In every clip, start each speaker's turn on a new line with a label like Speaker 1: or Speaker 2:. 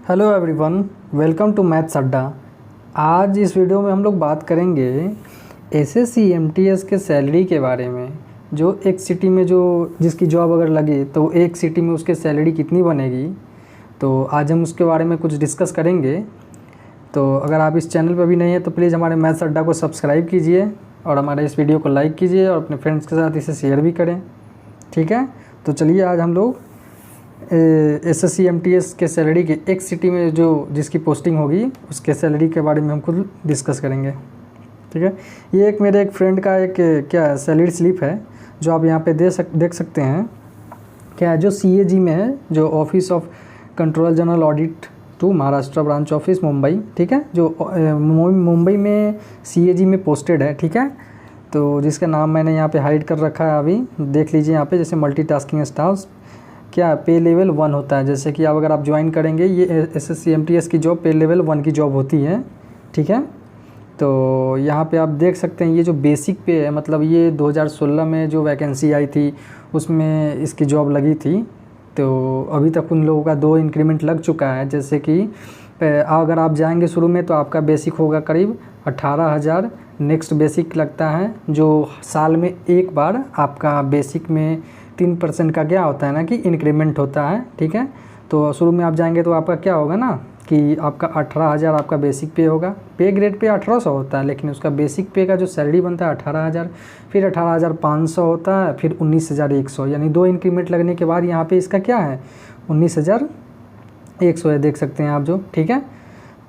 Speaker 1: Hello everyone, welcome to maths Adda. आज इस video में हम लोग बात करेंगे एसएससी एमटीएस के सैलरी के बारे में। जो एक सिटी में जिसकी जॉब अगर लगे तो एक सिटी में उसके सैलरी कितनी बनेगी, तो आज हम उसके बारे में कुछ डिस्कस करेंगे। तो अगर आप इस चैनल पर भी नहीं हैं तो प्लीज़ हमारे मैथ्स अड्डा को सब्सक्राइब कीजिए और हमारे इस वीडियो को लाइक कीजिए और अपने फ्रेंड्स के साथ इसे शेयर भी करें। ठीक है, तो चलिए आज हम लोग एसएससी एमटीएस के सैलरी के एक सिटी में जिसकी पोस्टिंग होगी उसके सैलरी के बारे में हम खुद डिस्कस करेंगे। ठीक है, ये मेरे एक फ्रेंड का एक क्या सैलरी स्लिप है जो आप यहाँ पे देख सकते हैं। क्या जो सीएजी में है, जो office of controller general audit two Maharashtra branch office Mumbai. ठीक है, जो मुंबई में सीएजी में पोस्टेड है। ठीक है, तो जिसका नाम मैंने यहाँ पे हाइड कर रखा है, अभी देख लीजिए यहाँ पे। जैसे मल्टीटास्किंग स्टाफ क्या पे लेवल 1 होता है। जैसे कि अगर आप ज्वाइन करेंगे, ये एसएससी एमटीएस की जॉब पे लेवल 1 की जॉब होती है। ठीक है, तो यहाँ पे आप देख सकते हैं ये जो बेसिक पे है, मतलब ये 2016 में जो वैकेंसी आई थी उसमें इसकी जॉब लगी थी। तो अभी तक उन लोगों का 2 इंक्रीमेंट लग चुका है। जैसे कि अगर आप जाएंगे शुरू में तो आपका बेसिक होगा करीब 18,000। नेक्स्ट बेसिक लगता है जो साल में एक बार आपका बेसिक में 3% का क्या होता है ना कि इंक्रीमेंट होता है। ठीक है, तो शुरू में आप जाएंगे तो आपका क्या होगा ना कि आपका 18,000 आपका बेसिक पे होगा। पे ग्रेड पे 1800 होता है, लेकिन उसका बेसिक पे का जो सैलरी बनता है 18,000, फिर 18,500 होता है, फिर 19,100। यानी 2 इंक्रीमेंट लगने के बाद यहाँ पे इसका क्या है 19,100 है, देख सकते हैं आप जो। ठीक है,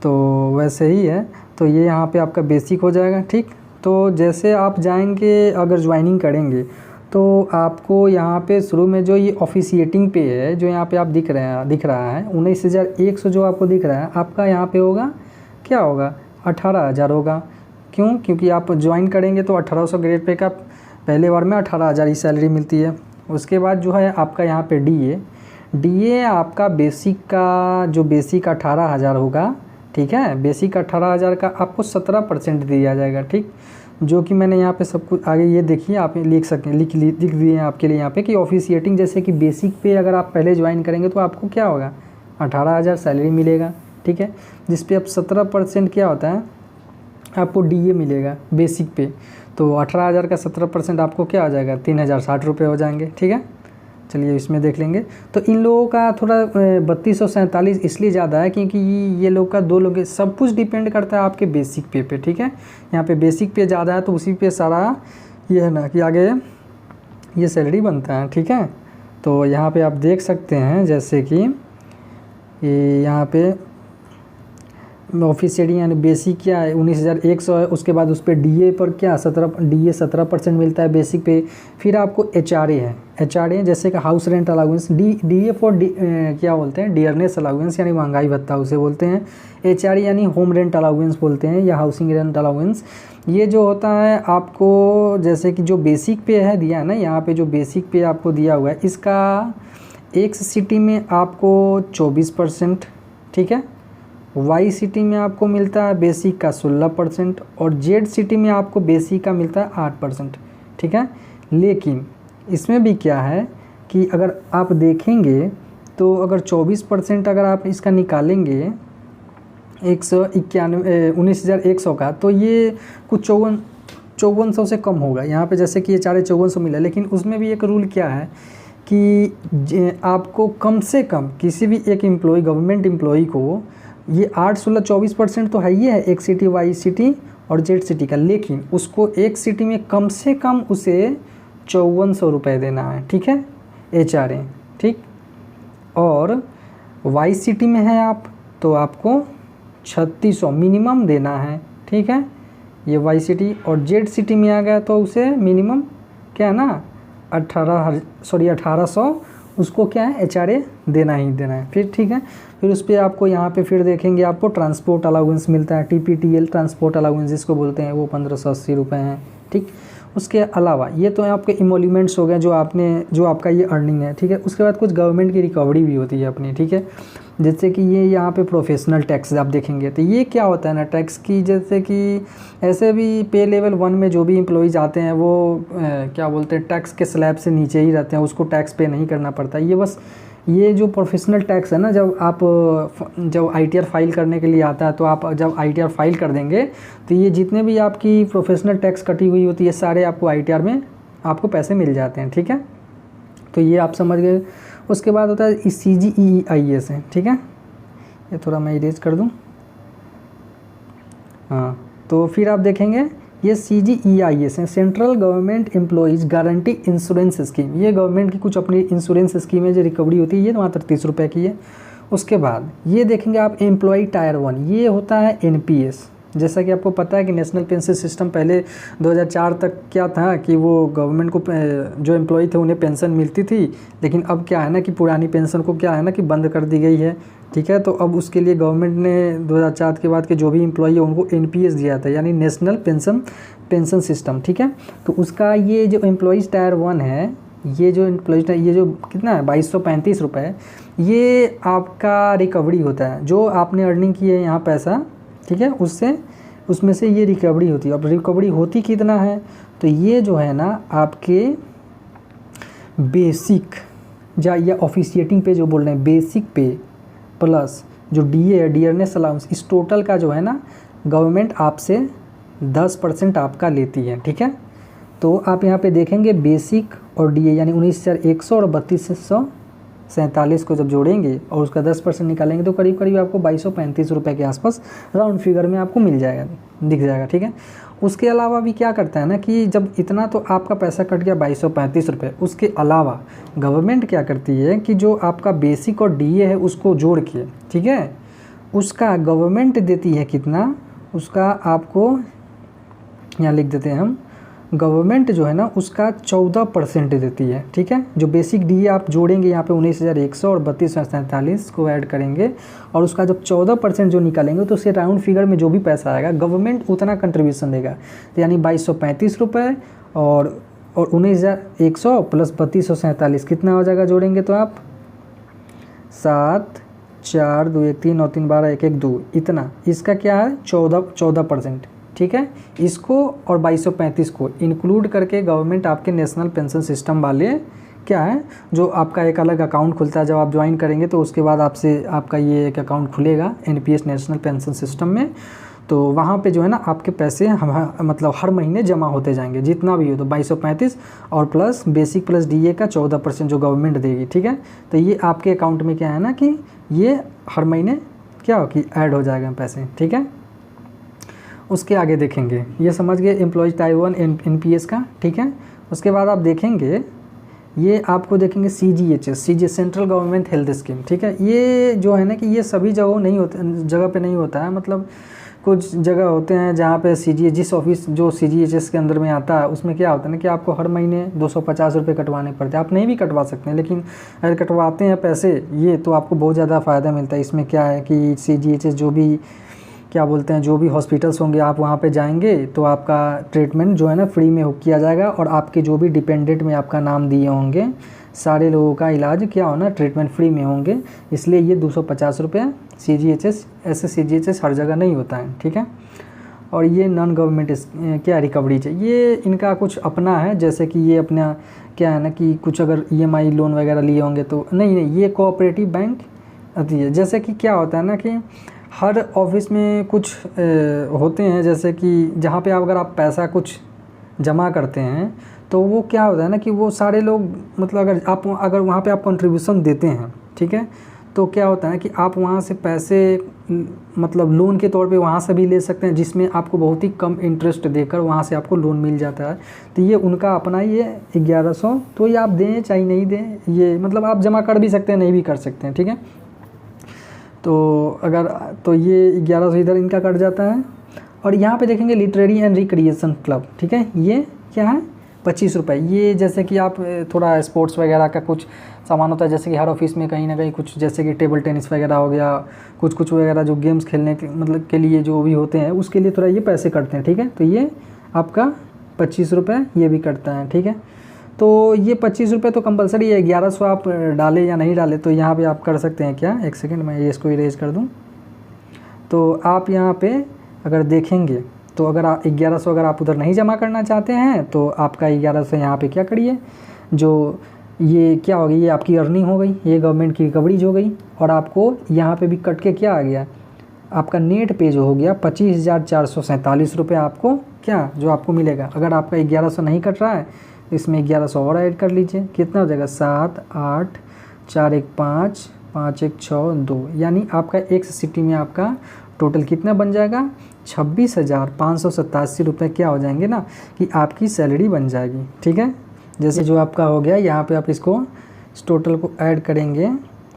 Speaker 1: तो वैसे ही है। तो ये यहाँ पे आपका बेसिक हो जाएगा। ठीक, तो जैसे आप जाएंगे अगर ज्वाइनिंग करेंगे तो आपको यहाँ पे शुरू में जो ये ऑफिशिएटिंग पे है, जो यहाँ पे आप दिख रहा है 19,100 जो आपको दिख रहा है, आपका यहाँ पे होगा क्या होगा 18,000 होगा। क्यों? क्योंकि आप ज्वाइन करेंगे तो 1800 ग्रेड पे का पहले बार में 18,000 ही सैलरी मिलती है। उसके बाद जो है आपका यहाँ पे डीए आपका बेसिक का जो बेसिक 18,000 होगा। ठीक है, बेसिक 18,000 का आपको 17% दिया जाएगा। ठीक, जो कि मैंने यहाँ पे सब कुछ आगे ये देखिए आप लिख दिए हैं आपके लिए यहाँ पे कि ऑफिशिएटिंग। जैसे कि बेसिक पे अगर आप पहले ज्वाइन करेंगे तो आपको क्या होगा 18,000 सैलरी मिलेगा। ठीक है, जिस पे आप 17% क्या होता है आपको डीए मिलेगा बेसिक पे। तो 18,000 का 17% आपको क्या हो जाएगा 3,060 रुपये हो जाएंगे। ठीक है, चलिए इसमें देख लेंगे। तो इन लोगों का थोड़ा 3247 इसलिए ज़्यादा है क्योंकि ये लोग का 2 लोग सब कुछ डिपेंड करता है आपके बेसिक पे पे। ठीक है, यहाँ पे बेसिक पे ज़्यादा है तो उसी पे सारा ये है ना कि आगे ये सैलरी बनता है। ठीक है, तो यहाँ पे आप देख सकते हैं जैसे कि यहाँ पे ऑफिशियली यानी बेसिक क्या है 19,100 है। उसके बाद उस पर डीए पर क्या 17% मिलता है बेसिक पे। फिर आपको एचआरए जैसे कि house rent allowance, DA for क्या बोलते हैं डियरनेस अलाउंस यानी महंगाई भत्ता उसे बोलते हैं। एचआरए यानी होम रेंट अलाउंस बोलते हैं या हाउसिंग रेंट अलाउंस। ये जो होता है आपको जैसे कि जो बेसिक पे है दिया है ना, यहाँ पे जो बेसिक पे आपको दिया हुआ है इसका एक सिटी में आपको 24%। ठीक है, वाई सिटी में आपको मिलता है बेसिक का 16% और जेड सिटी में आपको बेसिक का मिलता है 8%। ठीक है, लेकिन इसमें भी क्या है कि अगर आप देखेंगे तो अगर 24% अगर आप इसका निकालेंगे 19,100 का, तो ये कुछ 5400 से कम होगा। यहाँ पे जैसे कि ये 5400 मिला, लेकिन उसमें भी एक रूल क्या है कि आपको कम से कम किसी भी एक एम्प्लॉय गवर्नमेंट एम्प्लॉय को ये 8, 16, 24% तो है ही है एक सिटी वाई सिटी और जेड सिटी का, लेकिन उसको एक सिटी में कम से कम उसे 5400 रुपये देना है। ठीक है, एचआरए। ठीक, और वाई सिटी में है आप तो आपको 3600 मिनिमम देना है। ठीक है, ये वाई सिटी और जेड सिटी में आ गया तो उसे मिनिमम क्या है ना 1800 उसको क्या है एचआरए देना ही देना है। फिर ठीक है, फिर उस पर आपको यहाँ पे फिर देखेंगे आपको ट्रांसपोर्ट अलाउंस मिलता है, टीपीटीएल ट्रांसपोर्ट अलाउंस जिसको बोलते हैं, वो 1580 रुपये हैं। ठीक, उसके अलावा ये तो आपके इमोल्यूमेंट्स हो गए जो आपका ये अर्निंग है। ठीक है, उसके बाद कुछ गवर्नमेंट की रिकवरी भी होती है अपनी। ठीक है, जैसे कि ये यहाँ पे प्रोफेशनल टैक्स आप देखेंगे तो ये क्या होता है ना टैक्स की, जैसे कि ऐसे भी पे लेवल 1 में जो भी एम्प्लॉइज आते हैं वो क्या बोलते हैं टैक्स के स्लैब से नीचे ही रहते हैं, उसको टैक्स पे नहीं करना पड़ता। ये बस ये जो प्रोफेशनल टैक्स है ना, जब ITR फाइल करने के लिए आता है, तो आप जब ITR फाइल कर देंगे तो ये जितने भी आपकी प्रोफेशनल टैक्स कटी हुई होती है सारे आपको ITR में आपको पैसे मिल जाते हैं, ठीक है। तो ये आप समझ गए। उसके बाद होता है CGEIS है, ठीक है। ये थोड़ा मैं इरेज कर दूँ, हाँ। तो फिर आप देखेंगे ये CGEIS है, central government employees guarantee insurance scheme. ये गवर्नमेंट की कुछ अपनी इंश्योरेंस स्कीम है जो रिकवरी होती है, ये मात्र 30 रुपये की है। उसके बाद ये देखेंगे आप एम्प्लॉय टायर 1, ये होता है NPS। जैसा कि आपको पता है कि नेशनल पेंशन सिस्टम पहले 2004 तक क्या था कि वो गवर्नमेंट को जो एम्प्लॉय थे उन्हें पेंशन मिलती थी, लेकिन अब क्या है ना कि पुरानी पेंशन को क्या है ना कि बंद कर दी गई है, ठीक है। तो अब उसके लिए गवर्नमेंट ने 2004 के बाद के जो भी एम्प्लॉय है उनको NPS दिया था, यानी नेशनल पेंशन सिस्टम, ठीक है। तो उसका ये जो एम्प्लॉइज़ टायर 1 है, ये जो एम्प्लॉइज ये जो कितना है 2235 रुपये, ये आपका रिकवरी होता है। जो आपने अर्निंग की है यहाँ पैसा, ठीक है, उसमें से ये रिकवरी होती है। अब रिकवरी होती कितना है, तो ये जो है ना आपके बेसिक या ऑफिशिएटिंग पे जो बोल रहे हैं बेसिक पे प्लस जो DA है, डियरनेस अलाउंस, इस टोटल का जो है ना गवर्नमेंट आपसे 10% आपका लेती है, ठीक है। तो आप यहाँ पे देखेंगे बेसिक और DA यानी 19,100 और 32,147 को जब जोड़ेंगे और उसका 10% निकालेंगे तो करीब करीब आपको 2235 रुपये के आसपास राउंड फिगर में आपको मिल जाएगा, दिख जाएगा, ठीक है। उसके अलावा भी क्या करता है ना कि जब इतना तो आपका पैसा कट गया 2235 रुपये, उसके अलावा गवर्नमेंट क्या करती है कि जो आपका बेसिक और DA है उसको जोड़ के, ठीक है, उसका गवर्नमेंट देती है कितना, उसका आपको यहाँ लिख देते हैं हम, गवर्नमेंट जो है ना उसका 14% देती है, ठीक है। जो बेसिक DA आप जोड़ेंगे यहाँ पे 19,100 और 32,147 को ऐड करेंगे और उसका जब 14% जो निकालेंगे तो उससे राउंड फिगर में जो भी पैसा आएगा गवर्नमेंट उतना कंट्रीब्यूशन देगा। तो यानी 2235 रुपये और 19,100 प्लस 32,147 कितना हो जाएगा, जोड़ेंगे तो आप 7 4 2 1 3 9 3 12 1 1 2, इतना इसका क्या है 14%, ठीक है। इसको और 2235 को इंक्लूड करके गवर्नमेंट आपके नेशनल पेंशन सिस्टम वाले क्या है, जो आपका एक अलग अकाउंट खुलता है जब आप ज्वाइन करेंगे तो उसके बाद आपका ये एक अकाउंट खुलेगा NPS नेशनल पेंशन सिस्टम में। तो वहाँ पे जो है ना आपके पैसे मतलब हर महीने जमा होते जाएंगे, जितना भी हो। तो 2235 और प्लस बेसिक प्लस DA का 14% जो गवर्नमेंट देगी, ठीक है। तो ये आपके अकाउंट में क्या है ना कि ये हर महीने क्या हो कि ऐड हो जाएगा पैसे, ठीक है। उसके आगे देखेंगे, ये समझ गए एम्प्लॉयज टायर 1 NPS का, ठीक है। उसके बाद आप देखेंगे ये आपको देखेंगे CGHS central government health scheme, ठीक है। ये जो है ना कि ये सभी जगह पे नहीं होता है, मतलब कुछ जगह होते हैं जहाँ पे जिस ऑफिस जो CGHS के अंदर में आता है उसमें क्या होता है ना कि आपको हर महीने 250 रुपये कटवाने पड़ते हैं। आप नहीं भी कटवा सकते हैं, लेकिन अगर कटवाते हैं पैसे ये तो आपको बहुत ज़्यादा फ़ायदा मिलता है। इसमें क्या है कि CGHS जो भी क्या बोलते हैं जो भी हॉस्पिटल्स होंगे आप वहाँ पे जाएंगे तो आपका ट्रीटमेंट जो है ना फ्री में किया जाएगा और आपके जो भी डिपेंडेंट में आपका नाम दिए होंगे सारे लोगों का इलाज क्या होना ट्रीटमेंट फ्री में होंगे। इसलिए ये 250 रुपये CGHS, ऐसे CGHS हर जगह नहीं होता है, ठीक है। और ये नॉन गवर्नमेंट क्या रिकवरी चाहिए, ये इनका कुछ अपना है, जैसे कि ये अपना क्या है ना कि कुछ अगर EMI लोन वगैरह लिए होंगे तो नहीं ये कोऑपरेटिव बैंक आती है। जैसे कि क्या होता है ना कि हर ऑफिस में कुछ होते हैं, जैसे कि जहाँ पे अगर आप पैसा कुछ जमा करते हैं तो वो क्या होता है ना कि वो सारे लोग मतलब अगर वहाँ पे आप कंट्रीब्यूशन देते हैं, ठीक है, तो क्या होता है कि आप वहाँ से पैसे मतलब लोन के तौर पे वहाँ से भी ले सकते हैं, जिसमें आपको बहुत ही कम इंटरेस्ट देकर वहाँ से आपको लोन मिल जाता है। तो ये उनका अपना ये 1100, तो ये आप दें चाहे नहीं दें, ये मतलब आप जमा कर भी सकते हैं नहीं भी कर सकते हैं, ठीक है। तो ये 1100 इधर इनका कट जाता है। और यहाँ पे देखेंगे लिटरेरी एंड रिक्रिएशन क्लब, ठीक है, ये क्या है 25 रुपये। ये जैसे कि आप थोड़ा स्पोर्ट्स वगैरह का कुछ सामान होता है, जैसे कि हर ऑफिस में कहीं ना कहीं कुछ जैसे कि टेबल टेनिस वगैरह हो गया, कुछ वगैरह जो गेम्स खेलने के मतलब के लिए जो भी होते हैं उसके लिए थोड़ा ये पैसे कटते हैं, ठीक है। तो ये आपका 25 रुपये ये भी कटता है, ठीक है। तो ये 25 रुपये तो कंपलसरी है, 1100 आप डालें या नहीं डालें तो यहाँ पे आप कर सकते हैं क्या, एक सेकंड मैं ये इसको इरेज कर दूँ। तो आप यहाँ पे अगर देखेंगे तो अगर आप 1100 अगर आप उधर नहीं जमा करना चाहते हैं तो आपका 1100 यहाँ पे क्या करिए, जो ये क्या हो गई, ये आपकी अर्निंग हो गई, ये गवर्नमेंट की रिकवरीज हो गई। और आपको यहाँ पे भी कट के क्या आ गया, आपका नेट पे जो हो गया 25,447 रुपये आपको क्या जो आपको मिलेगा। अगर आपका 1100 नहीं कट रहा है इसमें 1100 और ऐड कर लीजिए, कितना हो जाएगा 7 8 4 1 5 5 1 6 2, यानी आपका एक सिटी में आपका टोटल कितना बन जाएगा 26,587 रुपये क्या हो जाएंगे ना कि आपकी सैलरी बन जाएगी। ठीक है, जैसे जो आपका हो गया यहाँ पे आप इसको इस टोटल को ऐड करेंगे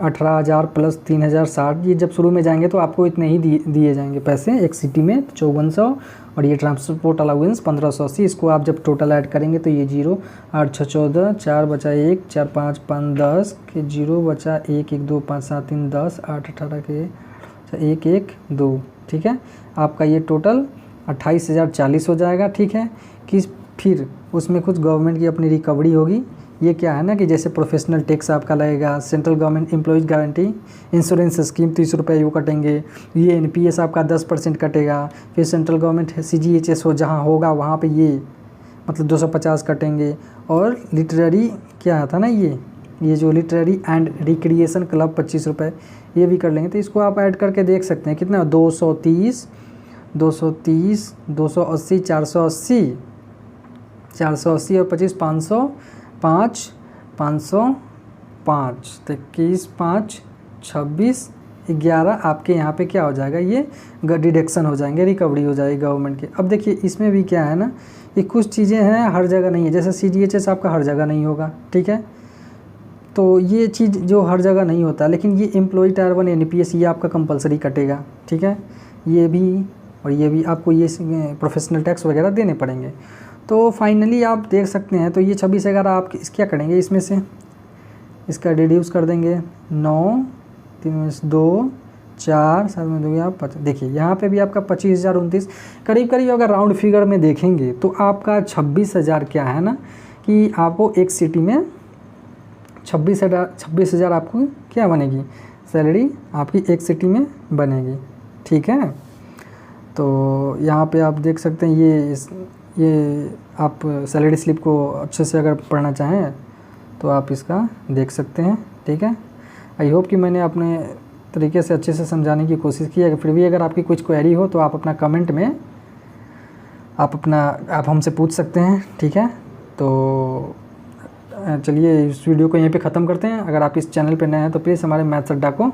Speaker 1: 18,000 प्लस 3,060, ये जब शुरू में जाएंगे तो आपको इतने ही दिए जाएंगे पैसे एक सिटी में 5400, और ये ट्रांसपोर्ट अलाउंस 1580। इसको आप जब टोटल ऐड करेंगे तो ये 0 8 6 14 4 बचा 1 4 5 5 10 के 0 बचा 1 1 2 5 7 3 10 8 18 के 1 1 2। ठीक है, आपका ये टोटल 28,040 हो जाएगा। ठीक है, कि फिर उसमें कुछ गवर्नमेंट की अपनी रिकवरी होगी। ये क्या है ना कि जैसे प्रोफेशनल टैक्स आपका लगेगा, central government employees guarantee insurance scheme 30 रुपये वो कटेंगे, ये NPS आपका 10% कटेगा, फिर सेंट्रल गवर्नमेंट CGHS हो जहाँ होगा वहाँ पे ये मतलब 250 कटेंगे। और लिटरेरी क्या था ना ये जो लिटरेरी एंड रिक्रिएशन क्लब 25 रुपये ये भी कर लेंगे। तो इसको आप ऐड करके देख सकते हैं कितना 230 230 280 480 480 और 25 505 505 21 5 26 11 आपके यहाँ पे क्या हो जाएगा, ये डिडक्शन हो जाएंगे, रिकवरी हो जाएगी गवर्नमेंट की। अब देखिए इसमें भी क्या है ना ये कुछ चीज़ें हैं हर जगह नहीं है, जैसे CGHS आपका हर जगह नहीं होगा। ठीक है, तो ये चीज़ जो हर जगह नहीं होता, लेकिन ये एम्प्लॉय टायर 1 NPS ये आपका कंपलसरी कटेगा। ठीक है, ये भी और ये भी आपको ये प्रोफेशनल टैक्स वगैरह देने पड़ेंगे। तो फाइनली आप देख सकते हैं, तो ये 26,000 आप क्या करेंगे, इसमें से इसका रिड्यूस कर देंगे 9 3 2 4 7 में 2 आप 5। देखिए यहाँ पे भी आपका 25,029 करीब करीब अगर राउंड फिगर में देखेंगे तो आपका 26,000 क्या है ना कि आपको एक सिटी में 26,000 आपको क्या बनेगी सैलरी आपकी एक सिटी में बनेगी। ठीक है, तो यहाँ पे आप देख सकते हैं ये आप सैलरी स्लिप को अच्छे से अगर पढ़ना चाहें तो आप इसका देख सकते हैं। ठीक है, आई होप कि मैंने अपने तरीके से अच्छे से समझाने की कोशिश की है। फिर भी अगर आपकी कुछ क्वेरी हो तो आप अपना कमेंट में आप हमसे पूछ सकते हैं। ठीक है, तो चलिए इस वीडियो को यहीं पे ख़त्म करते हैं। अगर आप इस चैनल पे नए हैं तो प्लीज़ हमारे मैथ्स अड्डा को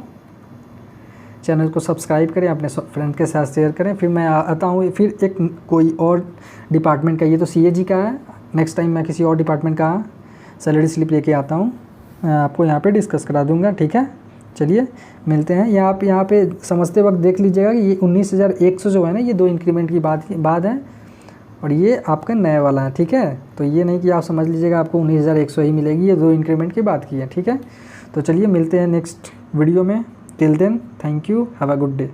Speaker 1: चैनल को सब्सक्राइब करें, अपने फ्रेंड के साथ शेयर करें। फिर मैं आता हूँ फिर एक कोई और डिपार्टमेंट का, ये तो CAG का है, नेक्स्ट टाइम मैं किसी और डिपार्टमेंट का सैलरी स्लिप लेके आता हूँ, आपको यहाँ पे डिस्कस करा दूँगा। ठीक है, चलिए मिलते हैं। यहाँ पे समझते वक्त देख लीजिएगा कि ये 19,100 जो है ना ये 2 इंक्रीमेंट की बात है और ये आपका नया वाला है। ठीक है, तो ये नहीं कि आप समझ लीजिएगा आपको 19,100 ही मिलेगी, ये 2 इंक्रीमेंट की बात की है। ठीक है, तो चलिए मिलते हैं नेक्स्ट वीडियो में। Till then thank you, have a good day.